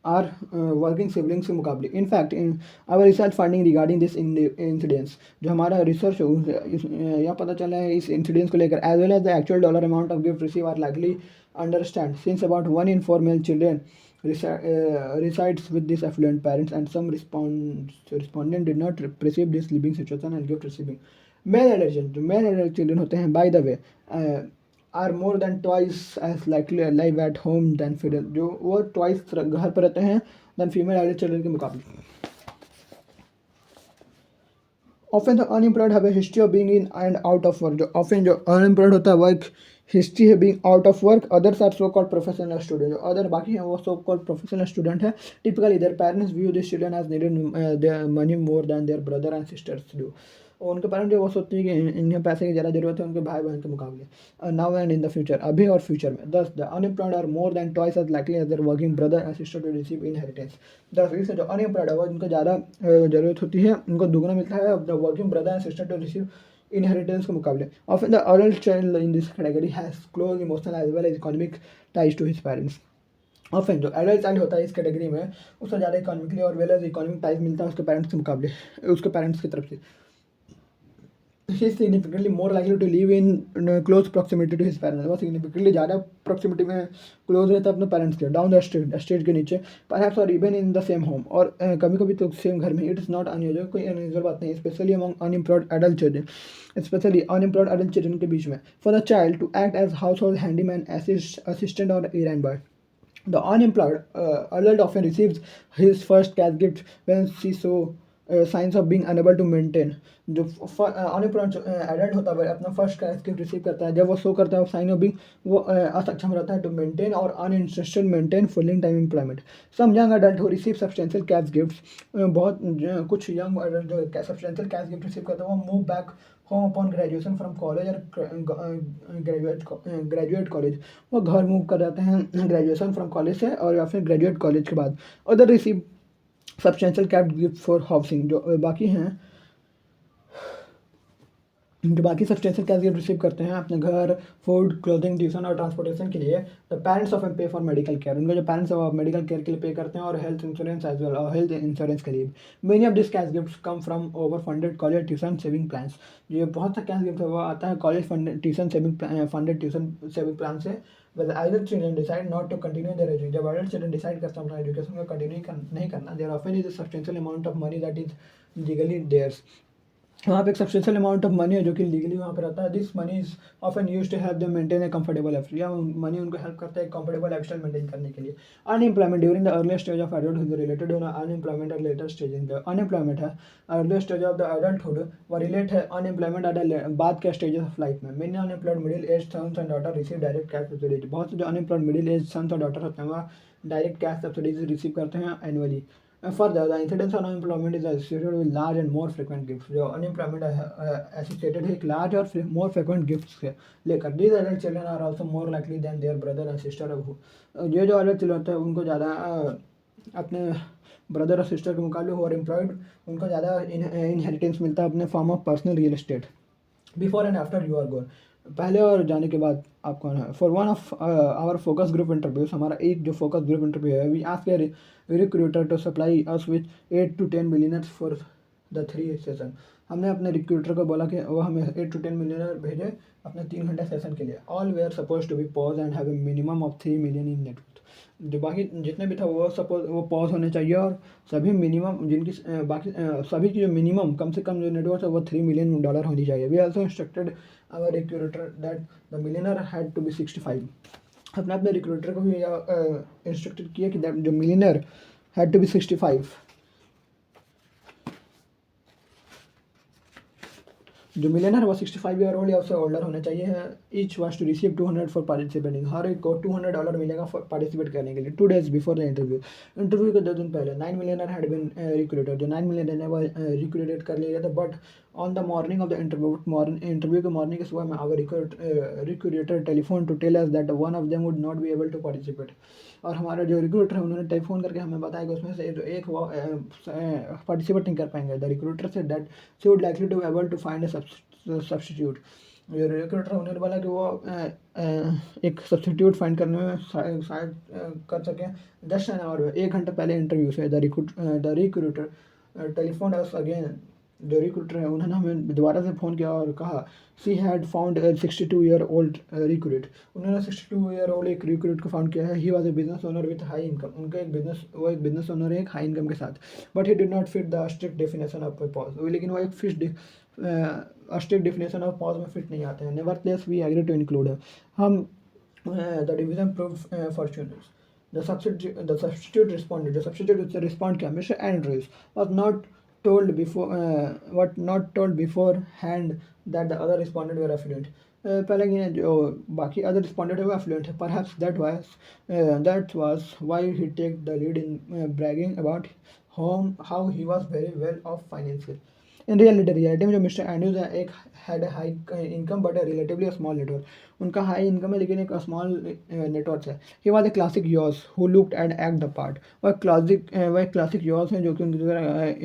आर वर्किंग सिबलिंग्स के मुकाबले। In fact in our research finding regarding this incidents, जो हमारा रिसर्च यह पता चला है इस इंसिडेंट्स को लेकर, as well as the actual dollar amount of gift receive are likely understand since about 1 in 4 male children resides with these affluent parents and some respondent did not perceive this living situation and gift receiving. Male adult children होते हैं by the way are more than twice as likely live at home than female, जो वो twice घर पर रहते हैं then female adult children के मुकाबले। Often the unemployed have a history of being in and out of work. जो often जो अनएम्प्लॉयड होता है वो एक हिस्ट्री है being out of work. Others are so called professional student, जो अदर बाकी हैं वो सो कॉल्ड प्रोफेशनल स्टूडेंट है। Typically their parents view this children as needed their money more than their brother and sisters do. उनके parents जो वो सोचते हैं कि इन्हें पैसे की ज़्यादा जरूरत है उनके भाई बहन के मुकाबले। Now and in the future, अभी और फ्यूचर में। Thus the unemployed are more than twice as likely as their working brother and sister to receive inheritance. Thus इससे जो अनएम्प्लॉयड है वो उनको ज़्यादा ज़रूरत होती है, उनको दुगना मिलता है the working brother and sister to receive inheritance के मुकाबले। Often the adult child in this category has close emotional as well as economic ties to his parents. Often जो एडल्ट चाइल्ड होता है इस कैटेगरी में, उससे ज़्यादा इकोनॉमिकली और वेल एज इकोनॉमिक टाइज मिलता है उसके पेरेंट्स के मुकाबले, उसके पेरेंट्स की तरफ से। he is significantly more likely to live in close proximity to his parents। वो significantly ज़्यादा proximity में close रहता है अपने parents के, down the street के नीचे, perhaps or even in the same home, और कभी कभी तो सेम घर में। it is not unusual, कोई unusual बात नहीं, especially among unemployed adult children, especially unemployed adult children के बीच में, for the child to act as household handyman, assistant or errand boy। The unemployed adult often receives his first cash gift when she show signs of being unable to maintain। जो unemployed adult होता है अपना first cash gift receive करता है जब वो show करता है साइन ऑफ बिंग, वो असक्षम रहता है टू मेंटेन और uninterested maintain full time employment. Some young adult who receive substantial cash gifts, बहुत कुछ यंग एडल्ट जो सब्सटेंशियल कैश गिफ्ट रिसीव करते हैं वो move back home upon graduation from college और ग्रेजुएट कॉलेज। वो घर मूव कर जाते हैं ग्रेजुएशन फ्रॉम कॉलेज से और या फिर ग्रेजुएट कॉलेज के बाद। Other receive substantial cash gift for housing, जो बाकी हैं जो बाकी सब्सटेंशियल कैश गिफ्ट रिसीव करते हैं अपने घर, फूड, क्लोथिंग, ट्यूशन और ट्रांसपोर्टेशन के लिए। द पेरेंट्स ऑफ पे फॉर मेडिकल केयर, उनके जो पेरेंट्स है वो मेडिकल केयर के लिए पे करते हैं और हेल्थ इंश्योरेंस एज वेल, और हेल्थ इंश्योरेंस के लिए। Many of this cash gifts come from over funded college tuition saving plans. ये बहुत सा कैश गिफ्ट है वो आता है college tuition funded tuition saving plan से। Whether adult children decide not to continue their education, जब adult children decide करते हैं अपना एजुकेशन को कंटिन्यू नहीं करना, there often is a substantial amount of money that is legally theirs। वहाँ पे एक सब्सटेंशियल अमाउंट ऑफ मनी है जो कि लीगली वहाँ पे रहता है। This money is often use to help them maintain a comfortable life, या मनी उनको हेल्प करता है कंफर्टेबल लाइफस्टाइल मेंटेन करने के लिए। Unemployment during the early stage of adulthood related to unemployment at later stage in the unemployment है early stage of the adulthood, वो relate है अनएम्प्लॉयमेंट एट बाद के स्टेजेस ऑफ लाइफ में। Many unemployed middle age sons and daughter receive direct cash subsidies, बहुत से जो unemployed middle age sons और डॉटर होते हैं वह डायरेक्ट कैश सब्सिडीज रिसीव करते हैं annually. Further, the incidence of unemployment is associated with large and more frequent gifts। जो unemployment associated है एक large और more frequent gifts से लेकर। These adult children are also more likely than their brother and sister। ये जो adult children होते हैं उनको ज़्यादा अपने ब्रदर और सिस्टर के मुकाबले और एम्प्लॉयड उनको ज़्यादा इनहेरिटेंस मिलता है अपने form of personal real estate. Before and after you are gone, पहले और जाने के बाद आप कौन है। For one of our focus group interviews, हमारा एक जो फोकस ग्रुप इंटरव्यू है, we ask a recruiter to supply us with 8 to 10 millionaires for the 3 session. हमने अपने रिक्रूटर को बोला कि वो हमें 8 to 10 मिलियनर भेजे अपने 3 घंटे सेशन के लिए। All we are suppose to be PAWs and have a minimum of 3 million in net worth. जो बाकी जितने भी था वो सपोज वो पॉज होने चाहिए और सभी मिनिमम जिनकी बाकी सभी की जो मिनिमम कम से कम जो नेटवर्थ है वो $3 मिलियन होनी चाहिए। We also instructed our recruiter that the millionaire had to be 65। अपने अपने रिक्रूटर को भी इंस्ट्रक्टेड किया कि जो मिलियनर हैड टू बी 65, जो मिलियनर वो 65 ईयर ओल्ड या उससे ओल्डर होना चाहिए। Each was to receive 200 for participating, हर एक को $200 मिलेगा फॉर पार्टिसिपेट करने के लिए। 2 days before the interview, interview के 2 दिन पहले 9 मिलियनर हैड बीन रिक्रूटेड, जो 9 मिलियनर ने वो रिक्रूटेड कर लिया था। But on the morning of the interview के मॉर्निंग के सुबह में our recruiter telephone to tell us that one of them would not be able to participate. और हमारे जो रिक्रूटर है उन्होंने टेलीफोन करके हमें बताया कि उसमें से जो एक वो पार्टिसिपेट नहीं कर पाएंगे। The recruiter said that she would likely to able to find a substitute. जो रिक्रूटर उन्होंने बोला कि वो एक सब्स्टिट्यूट फाइंड करने में शायद कर सकें 10 आवर में, 1 घंटे पहले इंटरव्यू से। The recruiter telephone us again, जो रिक्रूटर है उन्होंने हमें दोबारा से फ़ोन किया और कहा she had found 62-year-old recruit. उन्होंने 62-year-old एक रिक्रूट को फाउंड किया है। He was a business owner with high income, उनका एक बिजनेस ओनर है एक हाई इनकम के साथ। But he did not fit the strict definition of PAWs, लेकिन वो एक स्ट्रिक्ट डेफिनेशन ऑफ पॉज में फिट नहीं आते हैं। Nevertheless we agree to include him the division prove fortunes. The substitute responded, जो सब्स्टिट्यूट उससे रिस्पॉन्ड किया Mr Andrews was not told before not told beforehand that the other responded were affluent। पहले कि जो बाकी अदर रिस्पॉन्डेड है वो affluent है। Perhaps that was why he take the lead in bragging about how he was very well off financially। In reality में जो Mr Andrews है एक had high income but relatively small network. उनका high income है लेकिन एक small network है। He was a classic UAWs who looked and act the part. वह क्लासिक यॉस हैं जो कि उनकी तरह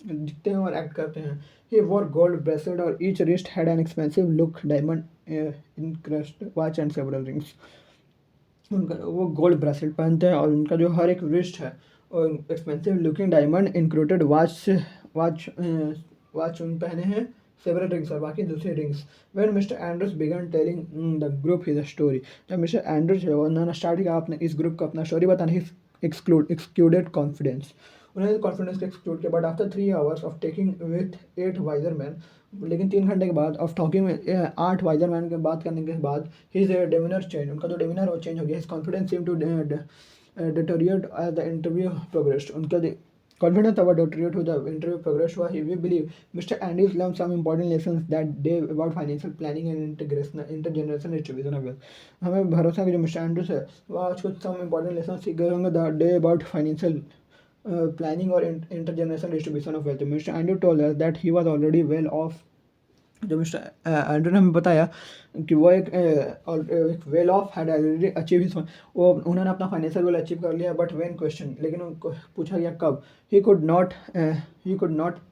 दिखते हैं और एक्ट करते हैं। ही वॉर गोल्ड ब्रेसलेट और each wrist had an expensive look diamond encrust watch and several rings. उनका वो गोल्ड ब्रेसलेट पहनते हैं और उनका जो हर एक रिस्ट है और expensive looking diamond included watch watch उन पहने हैं, सेवरल रिंग्स और बाकी दूसरी rings. When Mr Andrews began telling the group his story, जब मिस्टर एंड्रूज है उन्होंने स्टार्ट किया अपने इस ग्रुप को अपना स्टोरी बताने, ही एक्सक्लूडेड कॉन्फिडेंस, उन्होंने कॉन्फिडेंस को एक्सक्लूड किया। But after 3 hours of talking with 8 wiser man, लेकिन 3 घंटे के बाद ऑफ टॉकिंग में 8 वाइजर मैन के बात करने के बाद हिज डेमिनर चेंज, उनका जो डेमिनर वो चेंज हो गया। His confidence seem to deteriorate as the interview progressed, उनका कॉन्फिडेंस अब डिटोरिएट हो द इंटरव्यू प्रोग्रेस हुआ। We believe mister Andrews learn some important lessons that day about financial planning and intergeneration distribution of wealth. हमें भरोसा है कि जो Mr Andrews है वह आज कुछ सम इंपॉर्टेंट लेसन सीख गए होंगे the day about financial planning or intergenerational distribution of wealth. Mr. Andrew told us that he was already well off. जो मिस्टर एंड्रू ने हमें बताया कि वो एक well of had already achieve his, वो उन्होंने अपना फाइनेंशियल गोल अचीव कर लिया। बट व्हेन क्वेश्चन, लेकिन उनको पूछा गया कब, he could not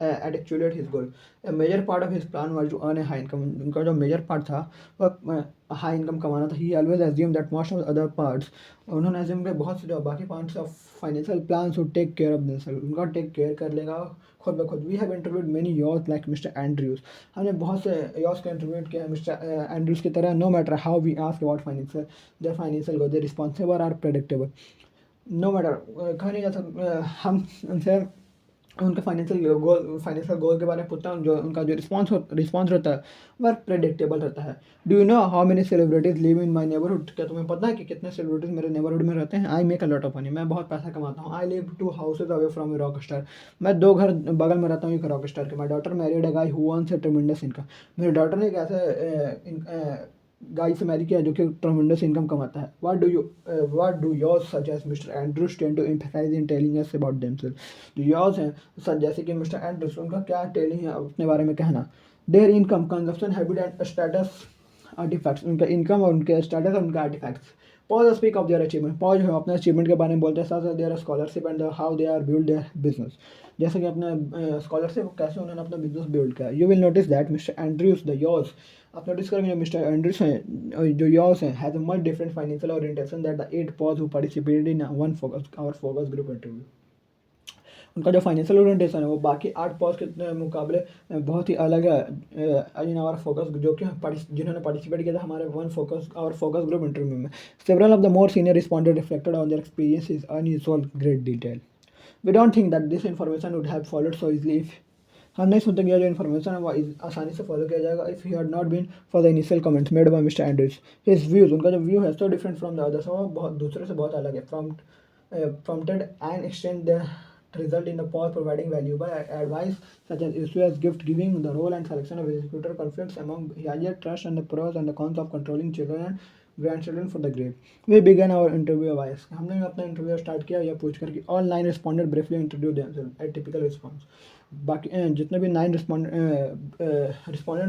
adequate his goal. A major part of his plan was to earn a high income, उनका जो मेजर पार्ट था वह हाई इनकम कमाना था। He always assume that most of other parts, उन्होंने एज्यूम किया बहुत से जो बाकी parts of financial plan would take care of themself, उनका टेक केयर कर लेगा खुद ब खुद। We have interviewed many yours like mister Andrews, हमने बहुत से यॉर्स को इंटरव्यूड किया है मिस्टर एंड्रूज की तरह। No matter how we ask about financial their financial goal, they responsible are predictable. No matter, कहा नहीं जा सकता हम उनसे उनके फाइनेंशियल गोल के बारे में पूछता हूँ, जो उनका जो रिस्पॉन्स रहता है वह प्रेडिक्टेबल रहता है। Do you know how many celebrities live in my neighbourhood, क्या तुम्हें पता है कि कितने सेलिब्रिटीज मेरे नेबरहुड में रहते हैं। I make a lot of money, मैं बहुत पैसा कमाता हूँ। I live 2 houses away from a rock star, मैं 2 घर बगल में रहता हूँ एक रॉक स्टार के। My daughter married a guy who earns A ट्रेमेंडस income, मेरी डॉटर ने एक ऐसे गाय से मैरी किया जो कि ट्रमेंडस इनकम कमाता है। What do yours suggest Mr Andrews tend to emphasise in telling us about themselves, जो योर्स हैं सर जैसे कि मिस्टर एंड्रूज उनका क्या टेलिंग है अपने बारे में कहना। Their income consumption habit and status artefacts, उनका इनकम और उनके स्टेटस और उनके artefacts. PAWs speak of their achievement, PAWs है अपने अचीवमेंट के बारे में बोलते हैं, साथ साथ their scholarship and how they are build their business, जैसे कि अपने स्कॉलरशिप कैसे उन्होंने अपना बिजनेस बिल्ड किया। You will notice that Mr Andrews the yours, आप नोटिस करेंगे जो मिस्टर एंड्रूज हैं जो योर्स हैं has a much different financial orientation that the 8 PAWs who participated in one focus our focus group interview. उनका जो financial orientation है वो बाकी 8 पॉज के मुकाबले बहुत ही अलग है इन आवर फोकस, जो कि जिन्होंने पार्टिसिपेट किया था हमारे one focus our focus group interview में। Several of the more senior responded reflected on their experience is unusual great detail. We don't think that this information would have followed so easily if, हम नहीं सुनते कि जो information है वो आसानी से फॉलो किया जाएगा if he had not been for the initial comments made by Mr Andrews. His views, उनका जो व्यू है so different from the others, वो बहुत दूसरे से बहुत अलग है। prompted and extend the result in the pause providing valuable advice such as issue as gift giving, the role and selection of executor, conflicts among higher trust and the pros and the cons of controlling children and grandchildren for the grade. We began our interview advice, हमने अपना interview start किया यह पूछ कर कि all 9 responded briefly introduced themselves a typical response। बाकी जितने भी 9 रिस्पॉन्डेंट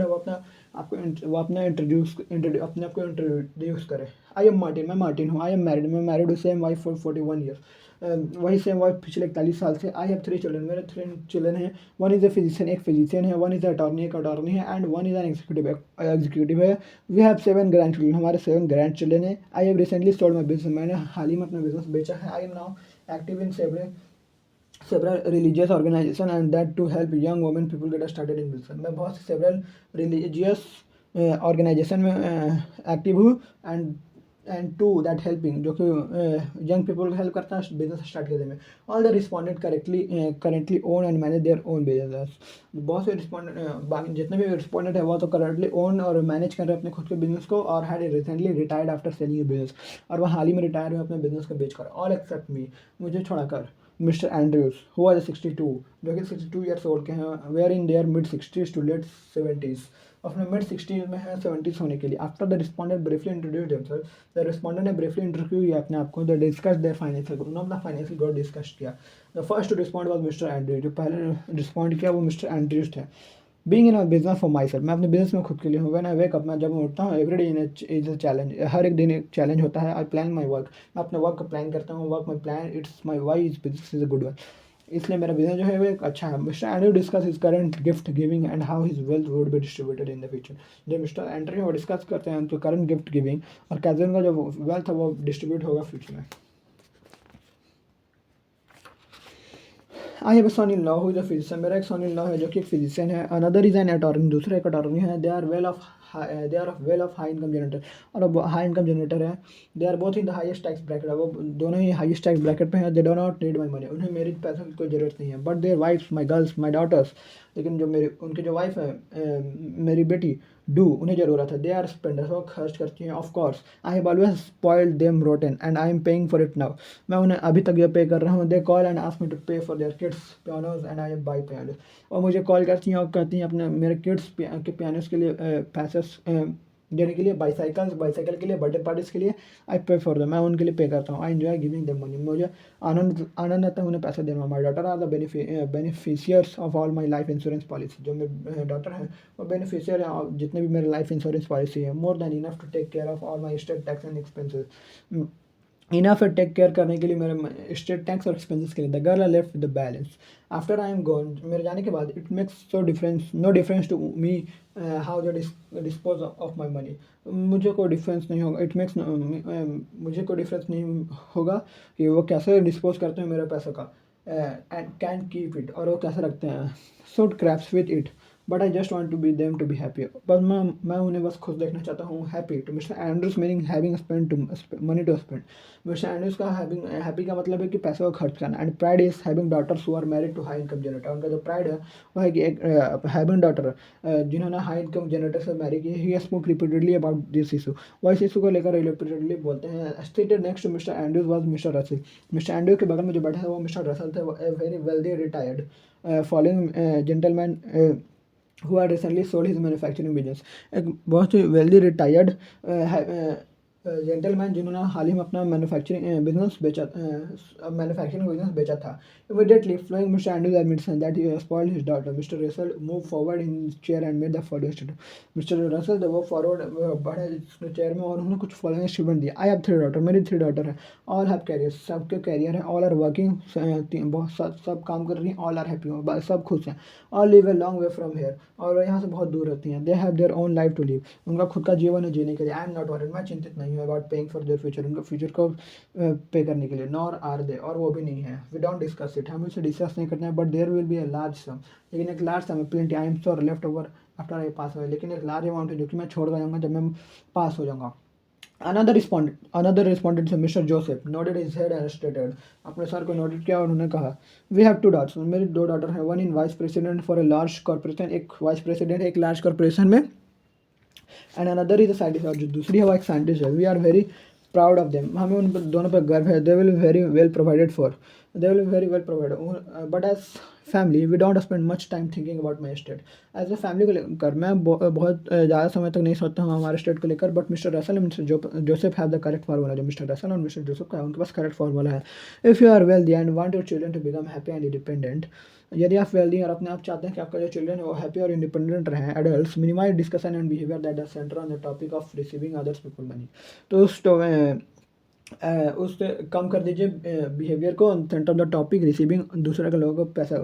है वो अपना अपने आप को इंट्रोड्यूस करें। आई एम मार्टिन, मैं मार्टिन हूँ। I am married to same wife for 41 years, वही सेम वाइफ पिछले 41 साल से। आई हैव 3 चिल्ड्रन, मेरे 3 चिल्ड्रन हैं। वन इज़ ए फिजिशियन, एक फिजिशियन है। वन इज़ अटॉर्नी, एक अटॉर्नी है। And one is an executive है। वी हैव 7 ग्रैंड चिल्ड्रन, हमारे 7 ग्रैंड चिल्ड्रन हैं। I have recently sold my business, मैंने हाल ही में अपना बिजनेस बेचा है। I am now active in several religious organization and that to help young women people get started in business। मैं बहुत से several religious organization में एक्टिव हूँ and टू दैट हेल्पिंग, जो कि यंग पीपल को हेल्प करता है बिजनेस स्टार्ट करने में। All the respondent currently own and manage their own business, बहुत से रिस्पॉन्डेंट बाकी जितने भी रिस्पॉन्डेंट है वो तो करेंटली ओन और मैनेज कर रहे हैं अपने खुद के बिजनेस को और had recently retired after selling business, और वह हाल ही में रिटायर हुए अपने बिजनेस को बेचकर। ऑल एक्सेप्ट मी, मुझे छोड़कर। मिस्टर एंड्रयूज हु वाज 62, जो कि 62 ईयर्स ओल्ड के हैं, were in their mid 60s to late 70s, अपने मिड 60s में है 70s होने के लिए। After the respondent briefly introduce themselves, the respondent ने ब्रीफली इंट्रोड्यूस किया अपने आप को, द डिस्कस देयर फाइनेंशियल, उन्होंने अपना फाइनेंशियल गोल डिस्कस किया। The first to respond was Mr Andrews, जो पहले रिस्पॉन्ड किया वो मिस्टर एंड्रयूज थे। Being in a business for myself, मैं अपने बिजनेस में खुद के लिए हूँ। व्हेन आई वेक अप, मैं जब मैं उठता हूँ, every day is a challenge, हर एक दिन एक चैलेंज होता है। आई प्लान माई वर्क, मैं अपने वर्क का प्लान करता हूँ। Work my plan, it's my why is business is a good one, इसलिए मेरा बिजनेस जो है वो एक अच्छा है। Mr Andrew discuss his current gift giving and how his wealth would be distributed in the future, जो मिस्टर एंड्रयू वो डिस्कस करते हैं उनके करंट गिफ्ट गिविंग और कैसे उनका जो वेल्थ है वो डिस्ट्रीब्यूट होगा फ्यूचर में। I have a son in law who is a physician, मेरा एक सन इन लॉ है जो कि एक फिजिशियन है। अनदर इज एन अटॉर्नी, दूसरा एक अटॉर्नी है। They are well off high income generator, और अब हाई इनकम जनरेटर है। They are both in the highest tax bracket, वो दोनों ही हाईएस्ट टैक्स ब्रैकेट पे हैं। They do not need my money, उन्हें मेरी पैसों की कोई ज़रूरत नहीं है। But their wives, my girls, my daughters, लेकिन जो मेरी उनकी जो वाइफ है मेरी बेटी, डू, उन्हें ज़रूरत है। दे आर स्पेंडर्स, वो खर्च करती हैं। Of course I have always spoiled them rotten and I am paying for it now, मैं उन्हें अभी तक ये पे कर रहा हूँ। They call and ask me to pay for their kids pianos and I buy pianos, और मुझे कॉल करती हैं और कहती हैं अपने मेरे किड्स के पियानोज के लिए पैसे देने के लिए, बाईसाइकिल के लिए, बर्थडे पार्टीज के लिए। आई पे फॉर देम, मैं उनके लिए पे करता हूँ। I enjoy giving them money, मुझे आनंद आता है उन्हें पैसे देने में। My daughter are the beneficiaries of all my life insurance policy, जो मेरे डॉटर है वो बेनिफिशियर है जितने भी मेरे लाइफ इंश्योरेंस पॉलिसी है। More than enough to take care of all my state tax and expenses, enough है टेक केयर करने के लिए मेरे स्टेट टैक्स और एक्सपेंसेस के लिए। The girl are left with the balance after I am gone, मेरे जाने के बाद, it makes no difference to me how they dispose of my money, मुझे कोई डिफरेंस नहीं होगा। मुझे कोई डिफरेंस नहीं होगा कि वो कैसे डिस्पोज करते हैं मेरे पैसों का, एंड कैन कीप इट, और वो कैसे रखते हैं। Should craps with it, but I just want to be them to be happy, बस मैं उन्हें बस खुश देखना चाहता हूँ। Happy to Mr Andrews meaning having spend to money to spend, Mr Andrews का हैप्पी का मतलब है कि पैसे को खर्च करना। And pride is having daughters who are married to high income generator, उनका जो प्राइड है वो है कि एक हैविंग डॉटर जिन्होंने हाई इनकम जनरेटर से मैरी की। He spoke repeatedly about this issue, वो इस इशू को लेकर रिपीटेडली बोलते हैं। Stated next to Mr Andrews was Mr Russell, Mr Andrews के बगल में जो बैठा है वो मिस्टर रसल थे, very wealthy retired following gentleman who had recently sold his manufacturing business, एक बहुत ही वेल्दी रिटायर्ड जेंटलमैन जिन्होंने हाल ही में अपना मैन्युफैक्चरिंग बिजनेस बेचा था। Immediately following Mr Andrews admission that he spoiled his daughter, Mr Russell move forward in chair and made the following statement, Mr Russell जब वो forward बढ़े चेयर में और उन्होंने कुछ फॉलोइंग स्टेटमेंट दिया। आई हैव 3 डॉटर, मेरी 3 डॉटर हैं। ऑल हैव कैरियर, सबके कैरियर है। ऑल आर वर्किंग, सब काम कर रही हैं। ऑल आर हैप्पी, सब खुश हैं। All live a long way from here, और यहाँ से बहुत दूर रहती हैं। They have their own life to live, उनका खुद का जीवन है जीने के लिए। आई एम नॉट वरीड, मैं चिंतित नहीं हूँ about paying for their future, उनका फ्यूचर को पे करने के लिए। नॉर आर दे, और वो भी नहीं है। वी डोंट डिस्कस इट, हम इसे डिस्कस नहीं करते हैं। But there will be a large sum, लेकिन एक लार्ज सम है, plenty I am sure left over after I pass away, लेकिन एक लार्ज अमाउंट है जो कि मैं छोड़ जाऊँगा जब मैं पास हो जाऊँगा। Another responded to Mr. Joseph, nodded his head and stated, अपने सर को नोटेड किया और उन्होंने कहा, वी हैव 2 daughters, मेरी 2 डॉटर हैं। One in vice president for a large corporation, एक वाइस प्रेसिडेंट है एक लार्ज कॉर्पोरेशन में। And another is a scientist, और जो दूसरी है वो एक साइंटिस्ट है। We are very proud of them, हमें उन दोनों पर गर्व है। They will very well provided for, they will very well provided, but as family we don't spend much time thinking about my state. As a family को लेकर मैं बहुत ज़्यादा समय तक नहीं सोचता हूँ हमारे स्टेट को लेकर। But Mr Russell and Mr Joseph have the correct formula, जो मिस्टर रसल और मिस्टर जोसेफ का है उनके पास करेक्ट फार्मूला है। If you are wealthy and want your children to become happy and independent, यदि आप वेल्दी और अपने आप चाहते हैं कि आपका जो चिल्ड्रन है वो हैप्पी और इंडिपेंडेंट रहें, adults minimize discussion and behaviour that centre on the topic of receiving others people money, तो उससे कम कर दीजिए बिहेवियर को, centre of the topic receiving दूसरे के लोगों को पैसा।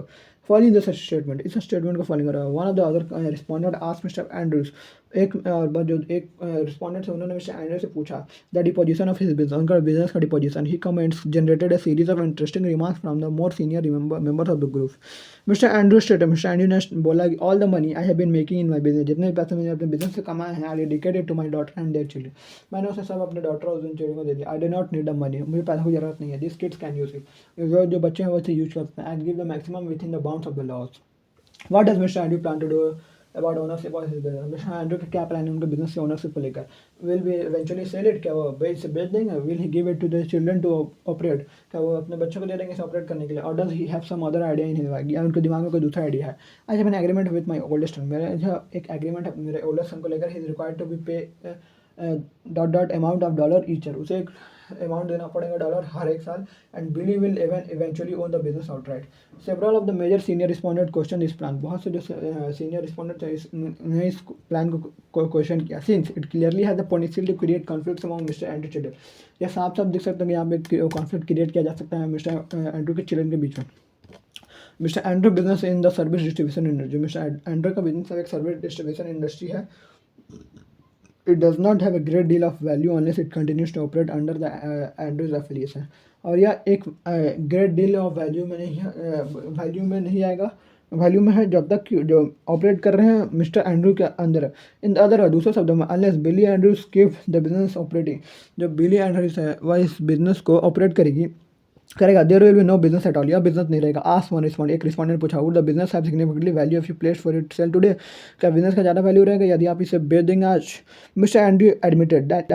फॉलोइंग दिस स्टेटमेंट, इस स्टेटमेंट को फॉलोइंग करो। One of the other respondent asked Mr Andrews, जो एक रिस्पॉन्डेंट थे उन्होंने मिस्टर एंड्रूज से पूछा the deposition of his business, उनका बिजनेस का deposition. He comments generated a series of interesting remarks from the more senior members of the group. Mr Andrews stated, Mr Andrews ने बोला कि all the money I have been making in my business, जितने भी पैसे मैंने अपने business से कमाए हैं, I dedicated to my daughter and their children, मैंने उसे सब अपने डॉटर और उन चिल्ड्रन को दे दिया। I do not need the money, मुझे पैसा की जरूरत नहीं है। This kids can use it, जो बच्चे हैं वो इसे यूज करते हैं। And give the maximum within the bounds of the laws. What does Mr. Andrew plan to do? About ownership of his business. Mr Andrew का क्या plan है उनके बिजनेस के ओनरशिप को लेकर? Will be eventually sell it, क्या वो बेच देंगे? Will he give it to the children to operate, क्या वो अपने बच्चों को दे देंगे इसे ऑपरेट करने के लिए? और does he have some other idea in his mind, या उनके दिमाग में कोई दूसरा आइडिया है? I have an agreement with my oldest son, मेरा जो एक एग्रीमेंट है मेरे ओल्डेस्ट सन को लेकर, he is required to be pay that amount of dollar each year, उसे एक अमाउंट देना पड़ेगा डॉलर हर एक साल, and Billy will eventually own the business outright. Several of the major senior respondent question this plan, बहुत से जो सीनियर रिस्पॉन्डेंट ने इस प्लान को क्वेश्चन किया। Since it clearly has the potential to create conflicts among Mr Andrew children, यह साफ साफ दिख सकता है कि यहाँ पे कॉन्फ्लिक्ट क्रिएट किया जा सकता है मिस्टर एंड्रू के चिल्ड्रन के बीच में। Mister Andrew business in the service distribution industry, mister Andrew का बिजनेस एक सर्विस डिस्ट्रीब्यूशन इंडस्ट्री है। It does not have a great deal of value unless it continues to operate under the Andrews affiliation, और यह एक great deal of value में नहीं आएगा, value में है जब तक कि जो ऑपरेट कर रहे हैं मिस्टर एंड्रू के अंदर। इन द अदर, दूसरे शब्दों में, unless Billy Andrews keep the business operating, जब बिली एंड्रूज है वह इस बिजनेस को ऑपरेट करेगा, there will be no business at all, यह बिजनेस नहीं रहेगा। आस्क वन रिस्पॉन्ड, एक रिस्पॉन्डेंट पूछा, would the business have significantly value if you place for it sell today, क्या बिजनेस का ज़्यादा वैल्यू रहेगा यदि आप इसे बेच देंगे आज? Mister Andrew admitted that